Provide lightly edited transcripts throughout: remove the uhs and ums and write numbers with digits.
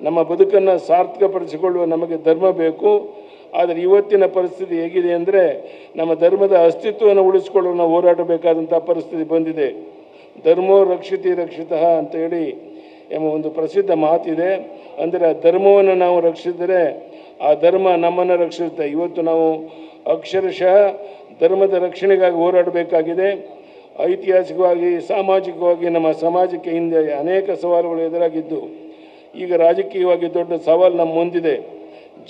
ನಮ್ಮ ಬದುಕನ್ನು ಸಾರ್ಥಕಪಡಿಸಿಕೊಳ್ಳುವ ನಮಗೆ ಧರ್ಮ ಬೇಕು. ಆದರೆ ಇವತ್ತಿನ ಪರಿಸ್ಥಿತಿ ಹೇಗಿದೆ ಅಂದರೆ ನಮ್ಮ ಧರ್ಮದ ಅಸ್ತಿತ್ವವನ್ನು ಉಳಿಸಿಕೊಳ್ಳಲು ನಾವು ಹೋರಾಡಬೇಕಾದಂಥ ಪರಿಸ್ಥಿತಿ ಬಂದಿದೆ. ಧರ್ಮೋ ರಕ್ಷಿತಿ ರಕ್ಷಿತಃ ಅಂತೇಳಿ ಎಂಬ ಒಂದು ಪ್ರಸಿದ್ಧ ಮಾತಿದೆ. ಅಂದರೆ ಆ ಧರ್ಮವನ್ನು ನಾವು ರಕ್ಷಿಸಿದರೆ ಆ ಧರ್ಮ ನಮ್ಮನ್ನು ರಕ್ಷಿಸುತ್ತೆ. ಇವತ್ತು ನಾವು ಅಕ್ಷರಶಃ ಧರ್ಮದ ರಕ್ಷಣೆಗಾಗಿ ಹೋರಾಡಬೇಕಾಗಿದೆ. ಐತಿಹಾಸಿಕವಾಗಿ ಸಾಮಾಜಿಕವಾಗಿ ನಮ್ಮ ಸಮಾಜಕ್ಕೆ ಹಿಂದೆ ಅನೇಕ ಸವಾಲುಗಳು ಎದುರಾಗಿದ್ದು ಈಗ ರಾಜಕೀಯವಾಗಿ ದೊಡ್ಡ ಸವಾಲು ನಮ್ಮ ಮುಂದಿದೆ.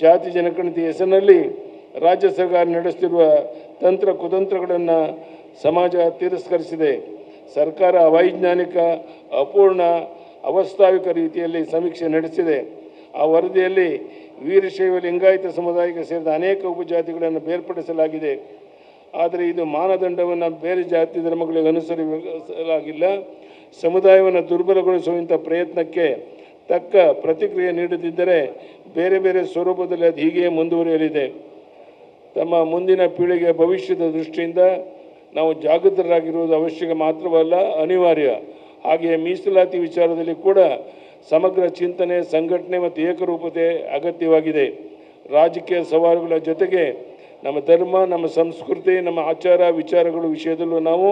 ಜಾತಿ ಜನಗಣತಿ ಹೆಸರಿನಲ್ಲಿ ರಾಜ್ಯ ಸರ್ಕಾರ ನಡೆಸುತ್ತಿರುವ ತಂತ್ರ ಕುತಂತ್ರಗಳನ್ನು ಸಮಾಜ ತಿರಸ್ಕರಿಸಿದೆ. ಸರ್ಕಾರ ಅವೈಜ್ಞಾನಿಕ, ಅಪೂರ್ಣ, ಅವಾಸ್ತವಿಕ ರೀತಿಯಲ್ಲಿ ಸಮೀಕ್ಷೆ ನಡೆಸಿದೆ. ಆ ವರದಿಯಲ್ಲಿ ವೀರಶೈವ ಲಿಂಗಾಯತ ಸಮುದಾಯಕ್ಕೆ ಸೇರಿದ ಅನೇಕ ಉಪಜಾತಿಗಳನ್ನು ಬೇರ್ಪಡಿಸಲಾಗಿದೆ. ಆದರೆ ಇದು ಮಾನದಂಡವನ್ನು ಬೇರೆ ಜಾತಿ ಧರ್ಮಗಳಿಗೆ ಅನುಸರಿಸಲಾಗಿಲ್ಲ. ಸಮುದಾಯವನ್ನು ದುರ್ಬಲಗೊಳಿಸುವಂಥ ಪ್ರಯತ್ನಕ್ಕೆ ತಕ್ಕ ಪ್ರತಿಕ್ರಿಯೆ ನೀಡದಿದ್ದರೆ ಬೇರೆ ಬೇರೆ ಸ್ವರೂಪದಲ್ಲಿ ಅದು ಹೀಗೆ ಮುಂದುವರಿಯಲಿದೆ. ತಮ್ಮ ಮುಂದಿನ ಪೀಳಿಗೆಯ ಭವಿಷ್ಯದ ದೃಷ್ಟಿಯಿಂದ ನಾವು ಜಾಗೃತರಾಗಿರುವುದು ಅವಶ್ಯಕ ಮಾತ್ರವಲ್ಲ, ಅನಿವಾರ್ಯ. ಹಾಗೆಯೇ ಮೀಸಲಾತಿ ವಿಚಾರದಲ್ಲಿ ಕೂಡ ಸಮಗ್ರ ಚಿಂತನೆ, ಸಂಘಟನೆ ಮತ್ತು ಏಕರೂಪತೆ ಅಗತ್ಯವಾಗಿದೆ. ರಾಜಕೀಯ ಸವಾಲುಗಳ ಜೊತೆಗೆ ನಮ್ಮ ಧರ್ಮ, ನಮ್ಮ ಸಂಸ್ಕೃತಿ, ನಮ್ಮ ಆಚಾರ ವಿಚಾರಗಳ ವಿಷಯದಲ್ಲೂ ನಾವು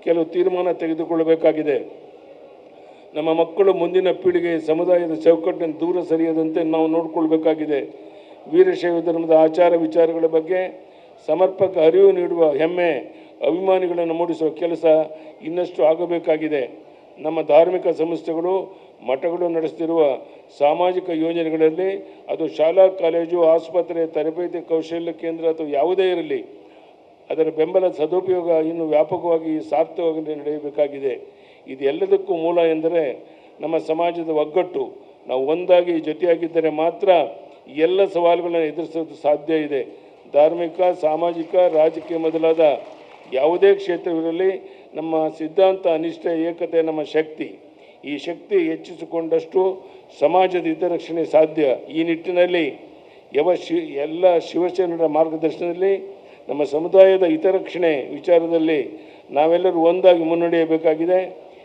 ಕೆಲವು ತೀರ್ಮಾನ ತೆಗೆದುಕೊಳ್ಳಬೇಕಾಗಿದೆ. ನಮ್ಮ ಮಕ್ಕಳು ಮುಂದಿನ ಪೀಳಿಗೆ ಸಮುದಾಯದ ಚೌಕಟ್ಟಿನ ದೂರ ಸರಿಯದಂತೆ ನಾವು ನೋಡಿಕೊಳ್ಬೇಕಾಗಿದೆ. ವೀರಶೈವ ಧರ್ಮದ ಆಚಾರ ವಿಚಾರಗಳ ಬಗ್ಗೆ ಸಮರ್ಪಕ ಅರಿವು ನೀಡುವ ಹೆಮ್ಮೆ, ಅಭಿಮಾನಿಗಳನ್ನು ಮೂಡಿಸುವ ಕೆಲಸ ಇನ್ನಷ್ಟು ಆಗಬೇಕಾಗಿದೆ. ನಮ್ಮ ಧಾರ್ಮಿಕ ಸಂಸ್ಥೆಗಳು, ಮಠಗಳು ನಡೆಸುತ್ತಿರುವ ಸಾಮಾಜಿಕ ಯೋಜನೆಗಳಲ್ಲಿ ಅದು ಶಾಲಾ, ಕಾಲೇಜು, ಆಸ್ಪತ್ರೆ, ತರಬೇತಿ, ಕೌಶಲ್ಯ ಕೇಂದ್ರ ಅಥವಾ ಯಾವುದೇ ಇರಲಿ, ಅದರ ಬೆಂಬಲ ಸದುಪಯೋಗ ಇನ್ನೂ ವ್ಯಾಪಕವಾಗಿ ಸಾರ್ಥಕವಾಗಿ ನಡೆಯಬೇಕಾಗಿದೆ. ಇದೆಲ್ಲದಕ್ಕೂ ಮೂಲ ಎಂದರೆ ನಮ್ಮ ಸಮಾಜದ ಒಗ್ಗಟ್ಟು. ನಾವು ಒಂದಾಗಿ ಜೊತೆಯಾಗಿದ್ದರೆ ಮಾತ್ರ ಎಲ್ಲ ಸವಾಲುಗಳನ್ನು ಎದುರಿಸೋದು ಸಾಧ್ಯ ಇದೆ. ಧಾರ್ಮಿಕ, ಸಾಮಾಜಿಕ, ರಾಜಕೀಯ ಮೊದಲಾದ ಯಾವುದೇ ಕ್ಷೇತ್ರವಿರಲಿ, ನಮ್ಮ ಸಿದ್ಧಾಂತ, ನಿಷ್ಠೆ, ಏಕತೆ ನಮ್ಮ ಶಕ್ತಿ. ಈ ಶಕ್ತಿ ಹೆಚ್ಚಿಸಿಕೊಂಡಷ್ಟು ಸಮಾಜದ ಹಿತರಕ್ಷಣೆ ಸಾಧ್ಯ. ಈ ನಿಟ್ಟಿನಲ್ಲಿ ಎಲ್ಲ ಶಿವಸೇನರ ಮಾರ್ಗದರ್ಶನದಲ್ಲಿ ನಮ್ಮ ಸಮುದಾಯದ ಹಿತರಕ್ಷಣೆ ವಿಚಾರದಲ್ಲಿ ನಾವೆಲ್ಲರೂ ಒಂದಾಗಿ ಮುನ್ನಡೆಯಬೇಕಾಗಿದೆ.